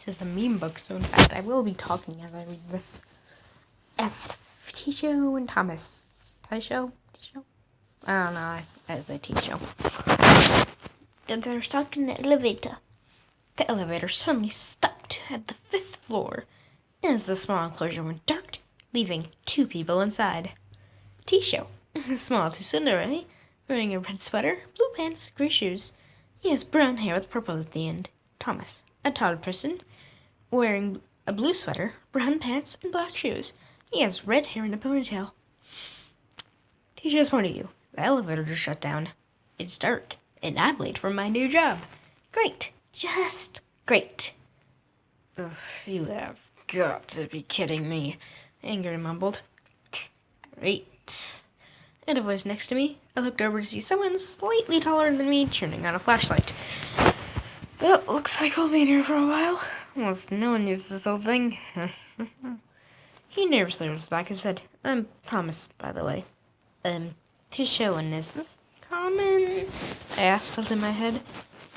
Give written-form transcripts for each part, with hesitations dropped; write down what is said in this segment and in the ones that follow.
This is a meme book, so in fact I will be talking as I read this. Tisho and Thomas. Tisho? I don't know, as a Tisho. Then they're stuck in the elevator. The elevator suddenly stopped at the 5th floor, as the small enclosure went dark, leaving 2 people inside. Tisho, small to Cinderella, wearing a red sweater, blue pants, gray shoes. He has brown hair with purple at the end. Thomas, a tall person, wearing a blue sweater, brown pants, and black shoes. He has red hair and a ponytail. Tisho's point of view. The elevator just shut down. It's dark, and I'm late for my new job. Great. Just great. Ugh, you have got to be kidding me, Anger mumbled. Great. And a voice next to me. I looked over to see someone slightly taller than me turning on a flashlight. Well, looks like we'll be in here for a while. Almost no one uses this old thing. He nervously was back and said, I'm Thomas, by the way. Tisho, and is this common? I asked in my head.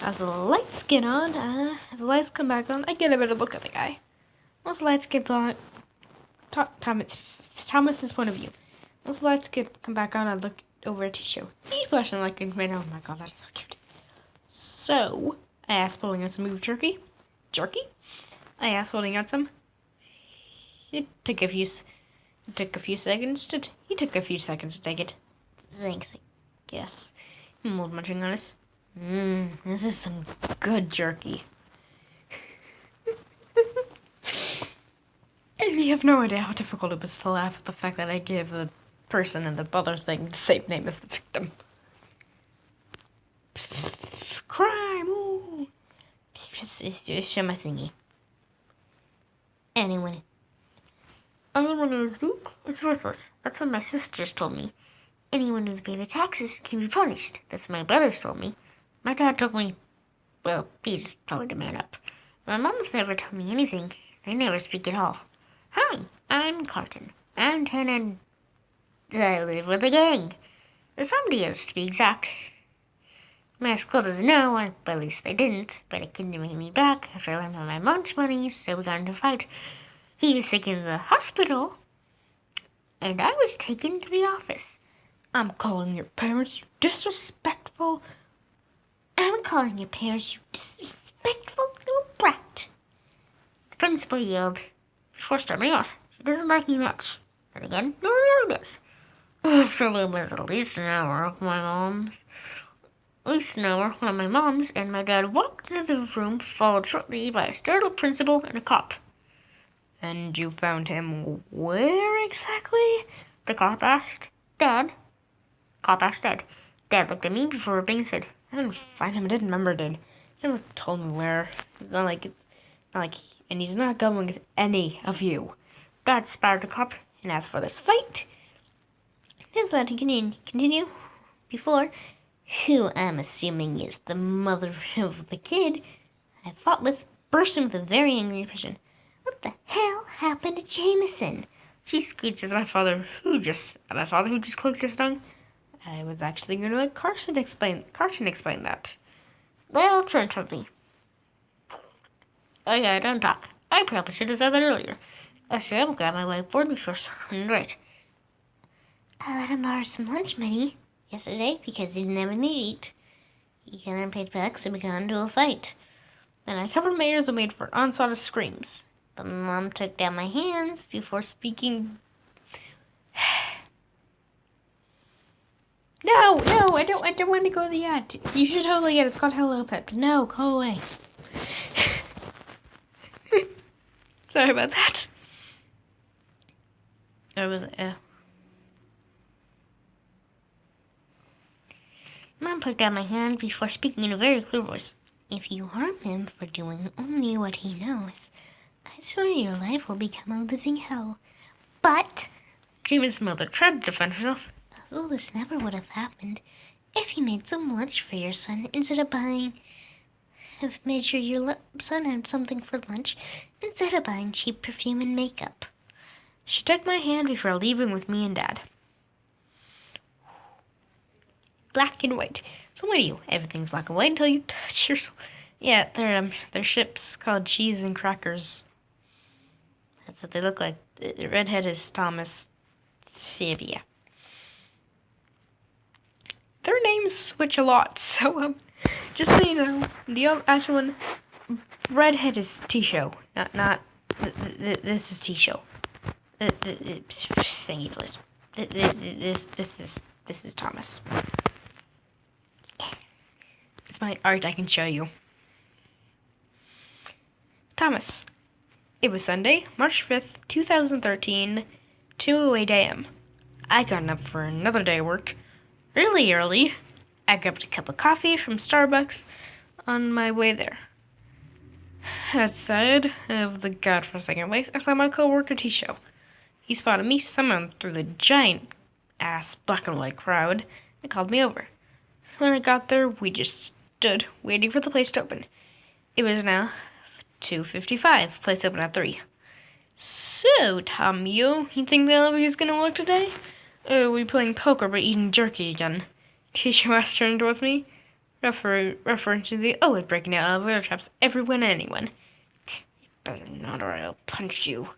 As the lights get on, as the lights come back on, I get a better look at the guy. Once the lights get on, Thomas's point of view. Once the lights come back on, I look over at Tisho. He blushed and like, oh my god, that is so cute. So, I asked, pulling out some beef jerky. Jerky? I asked, holding out some. He took a few seconds to take it. Thanks, I guess. He mumbled, munching on us. This is some good jerky. And you have no idea how difficult it was to laugh at the fact that I gave the person in the other thing the same name as the victim. Crime! Ooh. Just show my thingy. Anyone who's weak is worthless. That's what my sisters told me. Anyone who's paid the taxes can be punished. That's what my brothers told me. My dad told me, well, he's probably the man up. My mom's never told me anything. They never speak at all. Hi, I'm Carton. I'm 10 and I live with a gang. Somebody else, to be exact. My school doesn't know, or at least they didn't, but it couldn't bring me back after I lent my mom's money, so we got into a fight. He was taken to the hospital, and I was taken to the office. I'm calling your parents, you disrespectful. I'm calling your parents, you disrespectful little brat. The principal yelled before storming off. She doesn't like me much. And again, no one really does. After we was at least an hour, one of my moms and my dad walked into the room, followed shortly by a startled principal and a cop. And you found him where exactly? The cop asked. Dad. Dad looked at me before ripping and said, I didn't find him. I didn't remember, Dad. He never told me where. It's not like, and he's not going with any of you. Dad spat at the cop, and as for this fight, he was about to continue before, who I'm assuming is the mother of the kid I fought with, burst in with a very angry expression. What the hell happened to Jameson? She screeched at my father, who just clicked his tongue. I was actually going to let Carson explain that. Well, turn to me. Oh yeah, don't talk. I probably should have said that earlier. I should have grabbed my whiteboard before starting to write. I let him borrow some lunch money yesterday because he didn't have anything to eat. He got unpaid back, so we got into a fight. Then I covered my ears and waited for an onslaught of screams. But Mom took down my hands before speaking. No, I don't want to go to the ad. You should totally get it. It's called Hello Pet. No, go away. Sorry about that. Mom put down my hand before speaking in a very clear voice. If you harm him for doing only what he knows, I swear your life will become a living hell. But James's mother tried to defend herself. Oh, this never would have happened if you made some lunch for your son instead of buying. Have made sure your son had something for lunch instead of buying cheap perfume and makeup. She took my hand before leaving with me and Dad. Black and white. So what are you? Everything's black and white until you touch yourself. Yeah, they're ships called Cheese and Crackers. That's what they look like. The redhead is Thomas. Yeah. Their names switch a lot, so just so you know, the actual one, redhead is Tisho, not. This is Tisho. Thank you, Liz. This is Thomas. It's my art. I can show you. Thomas. It was Sunday, March 5th, 2013, 2:08 a.m. I got up for another day of work. Really early. I grabbed a cup of coffee from Starbucks on my way there. Outside of the godforsaken place, I saw my coworker Tisho. He spotted me somehow through the giant-ass black and white crowd and called me over. When I got there, we just stood waiting for the place to open. It was now 2:55. Place opened at 3. So, Tom, you think the elevator's gonna work today? Or are we playing poker but eating jerky again? Tisho asked, turned towards me, referring to the always breaking out elevator traps everyone and anyone. You better not or I'll punch you,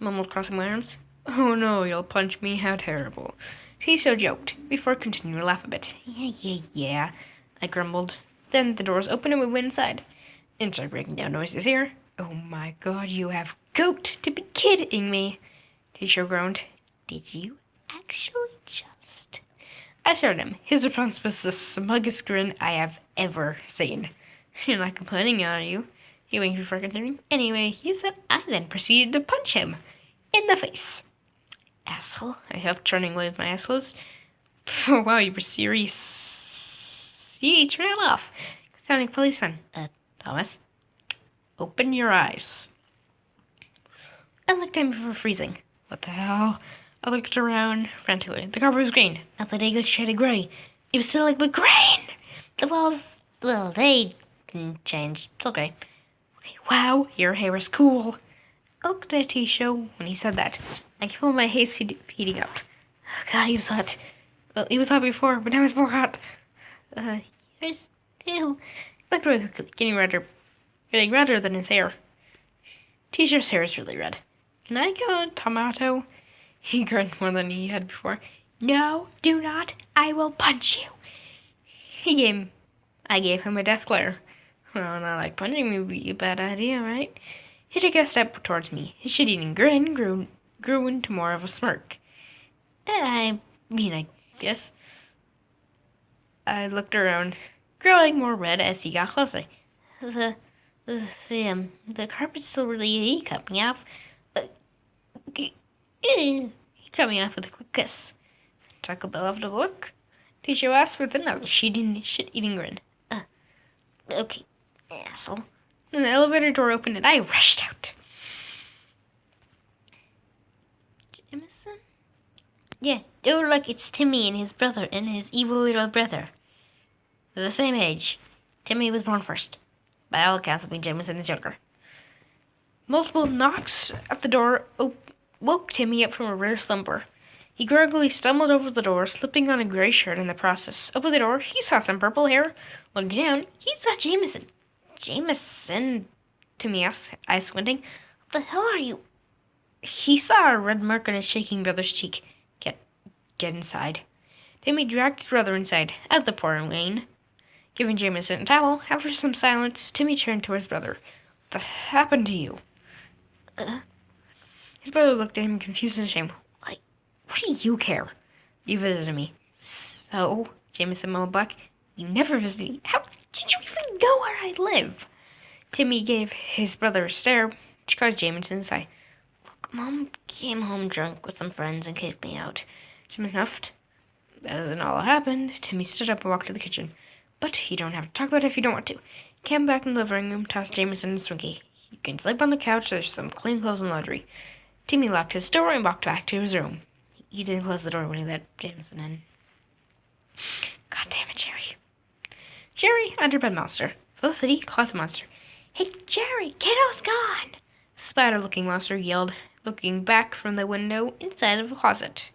mumbled, crossing my arms. Oh no, you'll punch me, how terrible. Tisho joked, before continuing to laugh a bit. Yeah, I grumbled. Then the doors opened and we went inside. Inside breaking down noises here. Oh my god, you have got to be kidding me, Tisho groaned. Did you actually just... I stared at him. His response was the smuggest grin I have ever seen. You're not complaining, are you? He winked before continuing. Anyway, he said I then proceeded to punch him in the face. Asshole. I helped turning away with my eyes closed. Oh, wow, you were serious. He trailed off, sounding policeman. Thomas, open your eyes. I looked at him before freezing. What the hell? I looked around frantically. The carpet was green. Now the day goes shaded gray. It was still like but green. The walls, well, they didn't change. Still gray. Okay, wow, your hair is cool. I looked at Tisho when he said that. I could feel my haze heating up. God, he was hot. Well, he was hot before, but now he's more hot. You're still... Looked away quickly, getting redder than his hair. Tisho's hair is really red. Can I go tomato? He grinned more than he had before. No, do not. I will punch you. I gave him a death glare. Well, not like punching me would be a bad idea, right? He took a step towards me. His shit-eating grin grew into more of a smirk. I guess. I looked around, growing more red as he got closer. The carpet's still really... He cut me off. He cut me off with a quick kiss. Taco Bell after work? Tisho asked with another shit-eating grin. Okay, asshole. Then the elevator door opened and I rushed out. Jameson? Yeah, look, it's Timmy and his brother and his evil little brother. They're the same age. Timmy was born first. By all accounts, I think Jameson is younger. Multiple knocks at the door woke Timmy up from a rare slumber. He groggily stumbled over the door, slipping on a gray shirt in the process. Opened the door, he saw some purple hair. Looking down, he saw Jameson. Jameson? Timmy asked, eyes squinting. What the hell are you? He saw a red mark on his shaking brother's cheek. Get inside. Timmy dragged his brother inside, out the pouring rain. Giving Jameson a towel, after some silence, Timmy turned to his brother. What happened to you? His brother looked at him confused and ashamed. What do you care? You visited me. So, Jameson mumbled back, you never visited me. How did you even know where I live? Timmy gave his brother a stare, which caused Jameson to sigh. Look, Mom came home drunk with some friends and kicked me out. Timmy huffed. That isn't all that happened. Timmy stood up and walked to the kitchen. But you don't have to talk about it if you don't want to. He came back in the living room, tossed Jameson a Swinkie. You can sleep on the couch, there's some clean clothes and laundry. Timmy locked his door and walked back to his room. He didn't close the door when he let Jameson in. God damn it, Jerry. Jerry, underbed monster. Felicity, closet monster. Hey, Jerry, kiddo's gone! Spider-looking monster yelled, looking back from the window inside of the closet.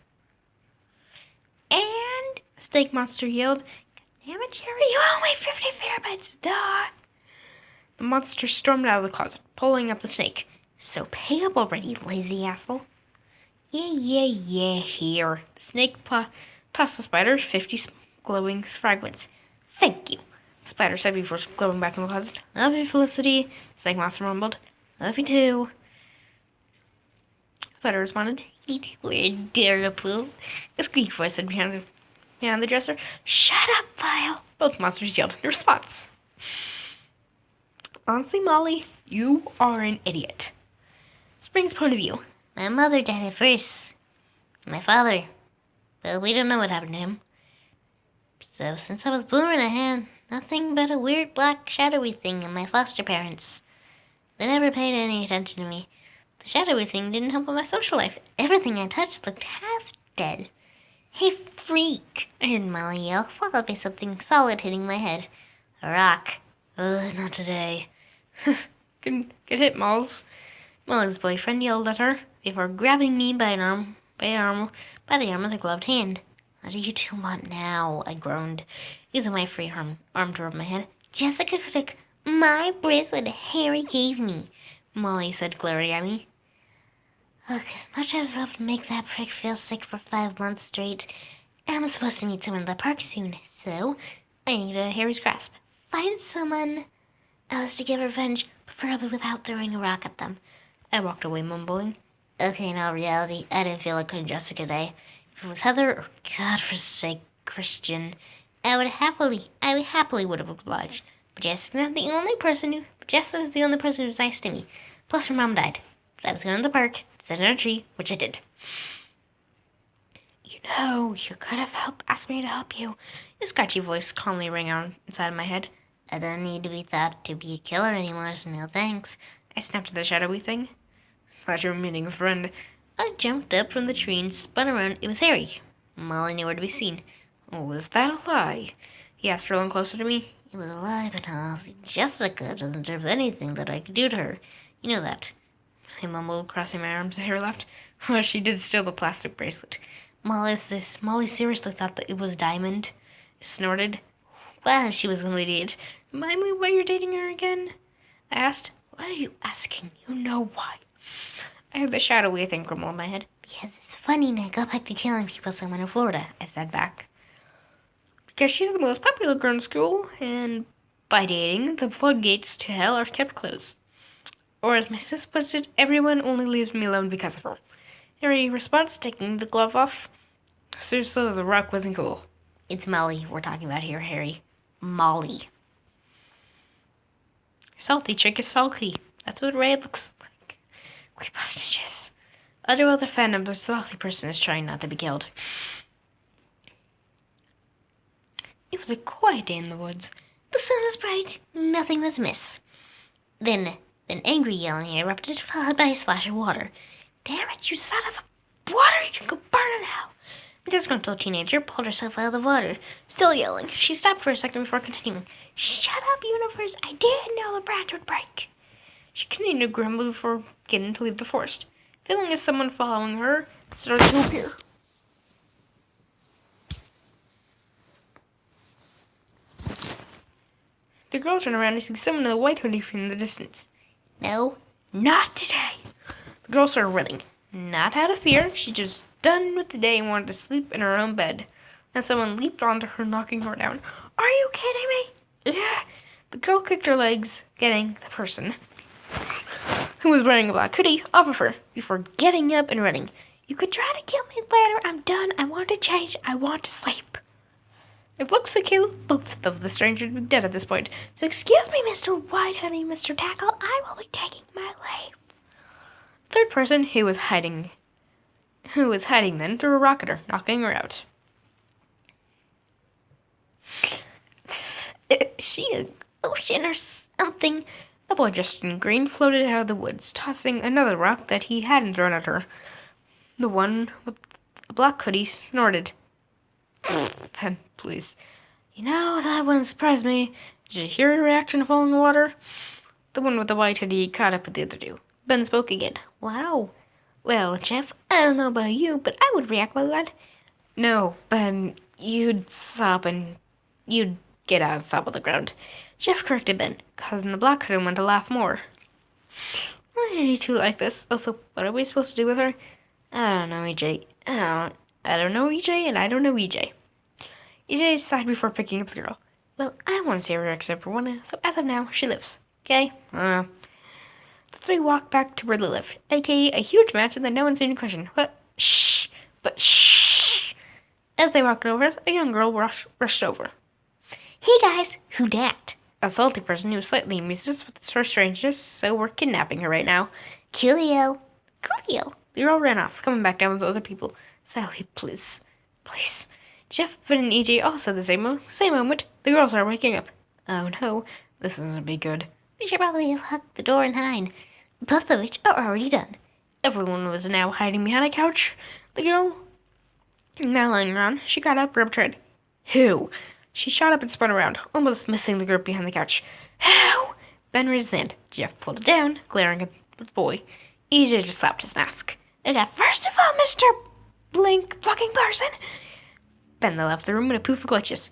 And Steak monster yelled, God damn it, Jerry, you owe me 50 fair bits, duh! The monster stormed out of the closet, pulling up the snake. So pay up already, lazy asshole. Yeah, here. The snake tossed the spider 50 glowing fragments. Thank you, the spider said before going back in the closet. Love you, Felicity, the snake monster mumbled. Love you too. The spider responded. You two are adorable. A squeak voice said behind the dresser. Shut up, Vile! Both monsters yelled in response. Honestly, Molly, you are an idiot. Spring's point of view. My mother died at first. My father. Well, we don't know what happened to him. So since I was born, I had nothing but a weird black shadowy thing in my foster parents. They never paid any attention to me. The shadowy thing didn't help with my social life. Everything I touched looked half dead. Hey, freak! I heard Molly yell, followed by something solid hitting my head. A rock. Ugh, not today. Good hit, Molls. Molly's boyfriend yelled at her before grabbing me by the arm with a gloved hand. What do you two want now? I groaned, using my free arm to rub my head. Jessica took my bracelet Harry gave me, Molly said, glaring at me. Look, as much as I'd love to make that prick feel sick for 5 months straight, I'm supposed to meet someone in the park soon, so I needed a Harry's grasp. Find someone else to get revenge, preferably without throwing a rock at them. I walked away, mumbling. Okay, in all reality, I didn't feel like calling Jessica today. If it was Heather or godforsake Christian, I would happily would have obliged. But Jessica's the only person who's nice to me. Plus her mom died. So I was going to the park to sit in a tree, which I did. You know, you could have asked me to help you. A scratchy voice calmly rang out inside my head. I don't need to be thought to be a killer anymore, so no thanks. I snapped at the shadowy thing. Thought you were meeting a friend. I jumped up from the tree and spun around. It was Harry. Molly nowhere to be seen. Oh, was that a lie? He asked, drawing closer to me. It was a lie, but honestly, Jessica doesn't deserve anything that I could do to her. You know that. I mumbled, crossing my arms. Harry laughed. Well, she did steal the plastic bracelet. Molly seriously thought that it was diamond. I snorted. Wow, she was an idiot. Remind me why you're dating her again? I asked. Why are you asking? You know why. I heard the shadowy thing grumble in my head. Because it's funny and I got back to killing people somewhere in Florida, I said back. Because she's the most popular girl in school, and by dating, the floodgates to hell are kept closed. Or as my sis puts it, everyone only leaves me alone because of her. Harry responds, taking the glove off. Seriously, the rock wasn't cool. It's Molly we're talking about here, Harry. Molly. Salty chick is salty. That's what Ray looks like. Creep hostages. Other fandom, but salty person is trying not to be killed. It was a quiet day in the woods. The sun was bright. Nothing was amiss. Then angry yelling erupted, followed by a splash of water. Damn it, you son of a water! You can go burn in hell! The disgruntled teenager pulled herself out of the water, still yelling. She stopped for a second before continuing. Shut up, universe! I didn't know the branch would break. She continued to grumble before getting to leave the forest. Feeling as someone following her started to appear. The girl turned around to see someone in a white hoodie from the distance. No, not today. The girl started running. Not out of fear, she just done with the day and wanted to sleep in her own bed. Then someone leaped onto her, knocking her down. Are you kidding me? Yeah. The girl kicked her legs, getting the person who was wearing a black hoodie off of her before getting up and running. You could try to kill me later. I'm done. I want to change. I want to sleep. If looks could kill, both of the strangers would be dead at this point. So excuse me, Mr. Whitehead, Mr. Tackle. I will be taking my leave. Third person who was hiding then threw a rock at her, knocking her out. Is she an ocean or something? A boy dressed in green floated out of the woods, tossing another rock that he hadn't thrown at her. The one with the black hoodie snorted. Ben, please. You know, that wouldn't surprise me. Did you hear your reaction to falling in the water? The one with the white hoodie caught up with the other two. Ben spoke again. Wow. Well, Jeff, I don't know about you, but I would react like that. No, Ben, you'd stop and you'd get out and stop on the ground. Jeff corrected Ben, causing the black-headed one to laugh more. Why are you two like this? Also, what are we supposed to do with her? I don't know, EJ. I don't know EJ, and I don't know EJ. EJ sighed before picking up the girl. Well, I want to see her except for one, so as of now, she lives. Okay? The three walked back to where they lived, aka a huge mansion that no one seemed to question. What? Shh. But shh. As they walked over, a young girl rushed over. Hey guys, who dat? A salty person who was slightly amused with her strangeness, so we're kidnapping her right now. Coolio. Coolio. The girl ran off, coming back down with the other people. Sally, please. Please. Jeff, Finn, and EJ all said the same moment. The girls are waking up. Oh no, this isn't be good. We should probably lock the door and hide. Both of which are already done. Everyone was now hiding behind a couch. The girl, now lying around, she got up, rubbed her head. Who? She shot up and spun around, almost missing the group behind the couch. How? Ben raised his hand. Jeff pulled it down, glaring at the boy. EJ just slapped his mask. First of all, Mr. Blink Blocking Person. Ben left the room in a poof of glitches.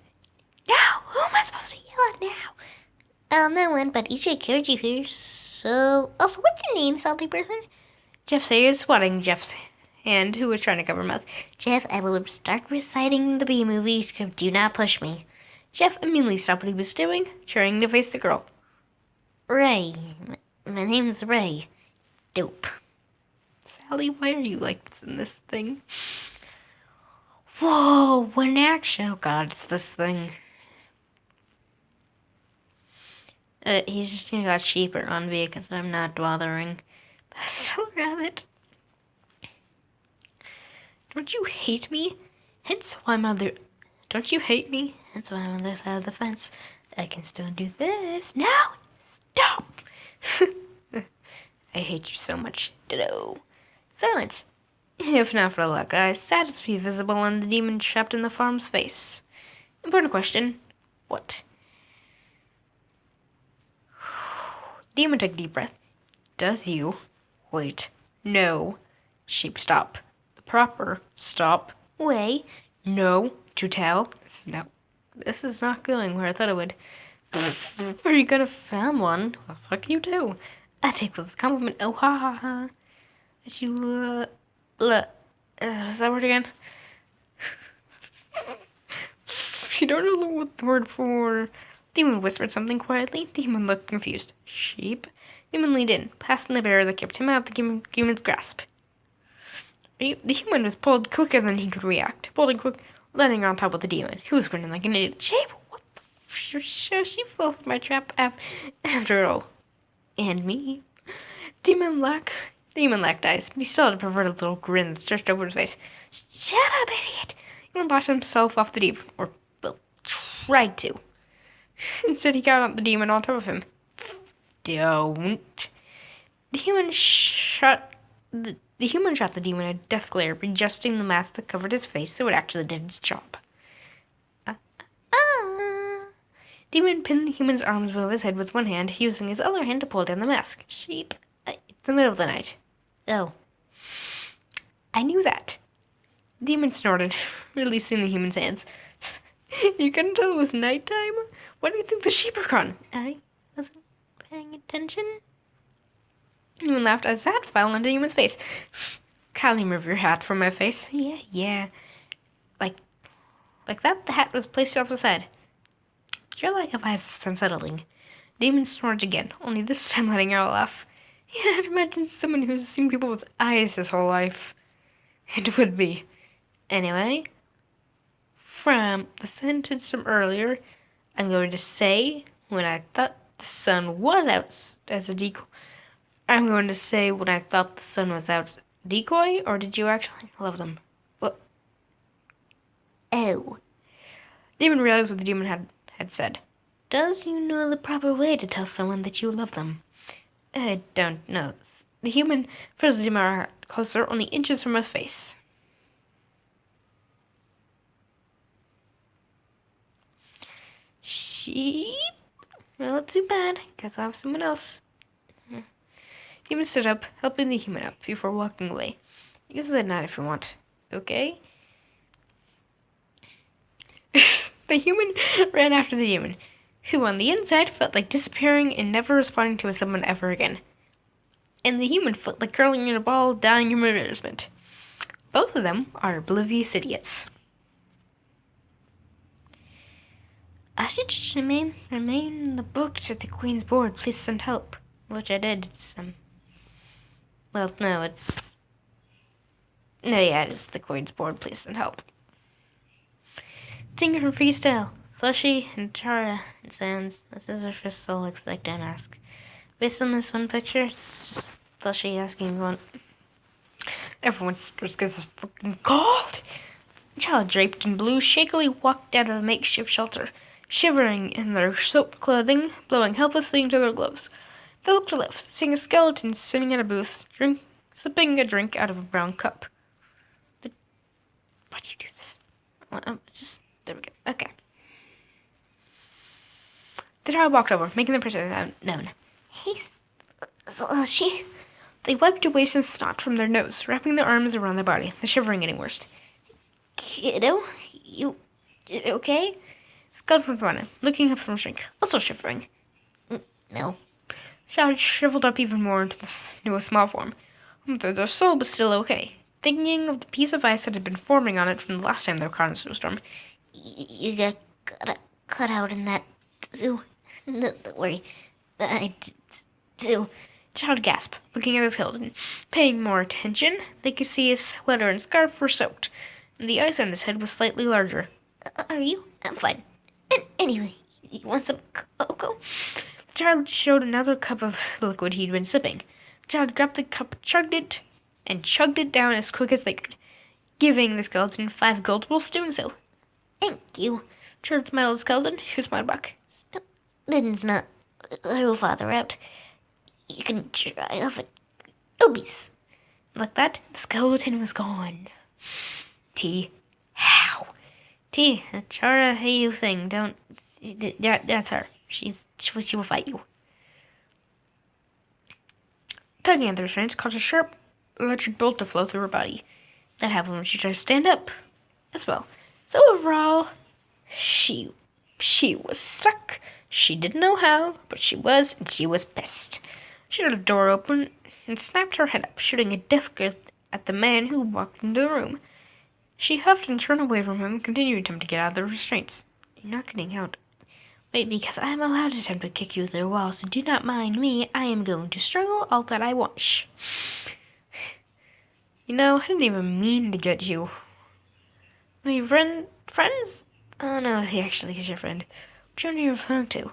Now, who am I supposed to yell at now? No one, but EJ carried you here, so... Also, what's your name, salty person? Jeff said, swatting Jeff's hand, who was trying to cover her mouth. Jeff, I will start reciting the B-movie script. Do not push me. Jeff immediately stopped what he was doing, turning to face the girl. Ray. My name's Ray. Dope. Sally, why are you like this in this thing? Whoa, what an action. Oh god, it's this thing. He's just gonna got cheaper on me because I'm not bothering. But I still grab it. Don't you hate me? Hence why I'm on the... Don't you hate me? That's why I'm on this side of the fence. I can still do this. Now, stop! I hate you so much. Ditto. Silence. If not for the luck, status be visible on the demon trapped in the farm's face. Important question. What? Demon took a deep breath. Does you? Wait. No. Sheep stop. The proper stop. Way. No. To tell. This is not going where I thought it would. Where you gonna found one? Well, fuck you too. I take this compliment. Oh ha ha ha. That you what's that word again? You don't know what the word for. Demon whispered something quietly. Demon looked confused. Sheep? Demon leaned in, passing the barrier that kept him out of the demon's grasp. The human was pulled quicker than he could react. Pulled and quick, landing on top of the demon, who was grinning like an idiot. Sheep, what the she fell for my trap after all. And me. Demon lacked eyes, but he still had a perverted little grin that stretched over his face. Shut up, idiot! Demon pushed himself off the demon, or, well, tried to. Instead, he got the demon on top of him. Don't. The human shot the demon a death glare, adjusting the mask that covered his face so it actually did its job. Demon pinned the human's arms above his head with one hand, using his other hand to pull down the mask. Sheep. It's the middle of the night. Oh. I knew that. Demon snorted, releasing the human's hands. You couldn't tell it was nighttime? Why do you think the sheep are gone? I wasn't paying attention. Demon laughed as that fell onto Demon's face. Kindly move your hat from my face. Yeah. Like that, the hat was placed off his head. Your lack of eyes is unsettling. Demon snorted again, only this time letting out a laugh. Yeah, I'd imagine someone who's seen people with eyes his whole life. It would be. Anyway, from the sentence from earlier, I'm going to say when I thought the sun was out as a decoy. I'm going to say when I thought the sun was out decoy, or did you actually love them? What? Oh. Demon realized what the demon had said. Does you know the proper way to tell someone that you love them? I don't know. The human pressed the demon closer, only inches from his face. Sheep? Well, too bad. Guess I'll have someone else. Demon stood up, helping the human up before walking away. You can say that if you want. Okay? The human ran after the demon, who on the inside felt like disappearing and never responding to someone ever again. And the human felt like curling in a ball, dying of embarrassment. Both of them are oblivious idiots. I should just remain in the book to the Queen's board. Please send help. Which I did. It's well, no, it's it's the Queen's board. Please send help. Singer from Freestyle, Slushy and Tara and Sans. This is her first solo looks like, don't ask. Based on this one picture, it's just Slushy asking one. Everyone's scared because it's freaking cold. A child draped in blue shakily walked out of a makeshift shelter, shivering in their soaked clothing, blowing helplessly into their gloves. They looked to left, seeing a skeleton sitting at a booth, sipping a drink out of a brown cup. Why do you do this? There we go. Okay. The child walked over, making the person known. Hey, Slushy. They wiped away some snot from their nose, wrapping their arms around their body, the shivering getting worse. Kiddo, you okay? Scott from Fauna, looking up from a shrink, also shivering. No. Child shriveled up even more into a small form. Their soul was still okay, thinking of the piece of ice that had been forming on it from the last time they were caught in a snowstorm. You got cut out in that zoo. No, don't worry. I do. Child gasped, looking at his skeleton. Paying more attention, they could see his sweater and scarf were soaked, and the ice on his head was slightly larger. Are you? I'm fine. Anyway, you want some cocoa? The child showed another cup of liquid he'd been sipping. The child grabbed the cup, chugged it down as quick as they could, giving the skeleton 5 gold whilst doing so. Thank you. The child smiled at the skeleton, who smiled back. Didn't not her father out. You can try off it. Obies. Like that, the skeleton was gone. T. How? T. Chara, hey, you thing. Don't. That's her. She will fight you. Tugging at the restraints caused a sharp electric bolt to flow through her body. That happened when she tried to stand up as well. So overall, she was stuck. She didn't know how, but she was, and she was pissed. She had a door open and snapped her head up, shooting a death glare at the man who walked into the room. She huffed and turned away from him and continued to attempt to get out of the restraints. You're not getting out. Wait, because I am allowed to attempt to kick you through the wall, so do not mind me. I am going to struggle all that I want. You know, I didn't even mean to get you. Are you friends? Oh no, he actually is your friend. Which one are you referring to?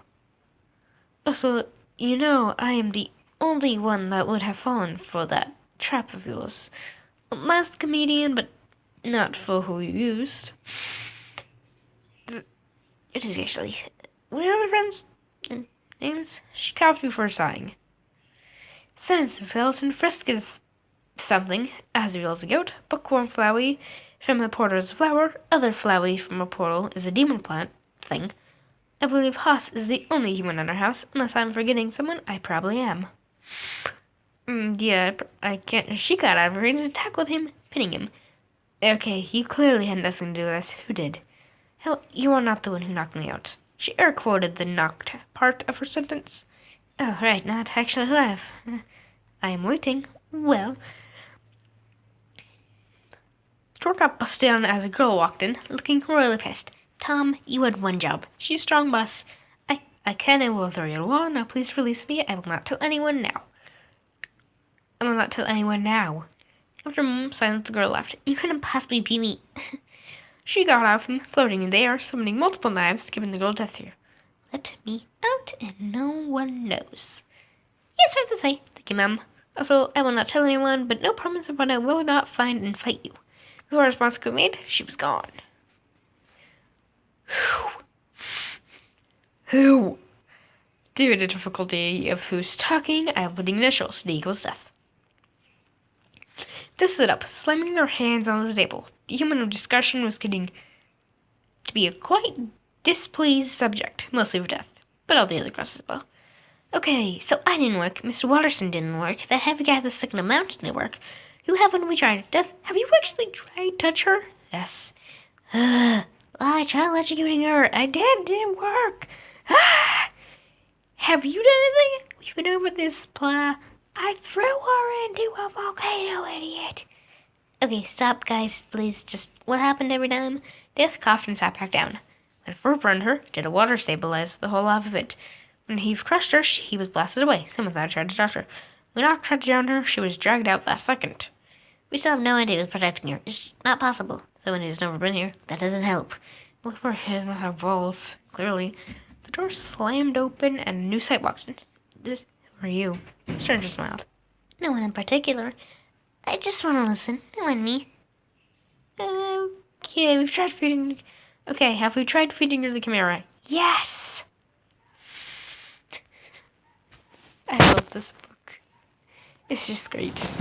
Also, you know, I am the only one that would have fallen for that trap of yours. A masked comedian, but not for who you used. It is actually. We are my friends. Names? She coughed before sighing. Since the skeleton frisk is something, as reveals a goat, bookworm flowey from the portal is a flower, other flowey from a portal is a demon plant thing. I believe Haas is the only human in our house. Unless I'm forgetting someone, I probably am. Yeah, I can't. She got out of her range and tackled him, pinning him. Okay, you clearly had nothing to do with this. Who did? Hell, you are not the one who knocked me out. She air-quoted the knocked part of her sentence. Oh, right, not actually alive. I am waiting. Well. Door got busted down as a girl walked in, looking royally pissed. Tom, you had one job. She's a strong boss. I can and will throw you a wall. Now please release me. I will not tell anyone now. I will not tell anyone now. After a moment's silence, the girl laughed. You couldn't possibly be me. She got out from floating in the air, summoning multiple knives, giving the girl death here. Let me out, and no one knows. Yes, hard to say. Thank you, ma'am. Also, I will not tell anyone, but no promise of what I will not find and fight you. Before a response could be made, she was gone. Who? Due to the difficulty of who's talking, I am putting initials. D equals death. They stood up, slamming their hands on the table. The human of discussion was getting to be a quite displeased subject, mostly for death, but all the other classes as well. Okay, so I didn't work, Mr. Watterson didn't work, that heavy guy that's stuck in the mountain didn't work. Who haven't we tried? Death, have you actually tried to touch her? Yes. I tried electrocuting her. I did, it didn't work. Have you done anything? We've been over this plot. I threw her into a volcano, idiot. Okay, stop, guys, please. Just what happened every time? Death coughed and sat back down. When Fur burned her, did a water stabilize the whole lava pit. When Heave crushed her, he was blasted away. Someone thought tried to touch her. When Doc tried to drown her, she was dragged out last second. We still have no idea who's protecting her. It's not possible. Someone who's never been here. That doesn't help. Look for his must have balls. Clearly. The door slammed open and a new sight walked in. Who are you? The stranger smiled. No one in particular. I just want to listen. You and me. Okay, we've tried feeding... Okay, have we tried feeding her the Chimera? Yes! I love this book. It's just great.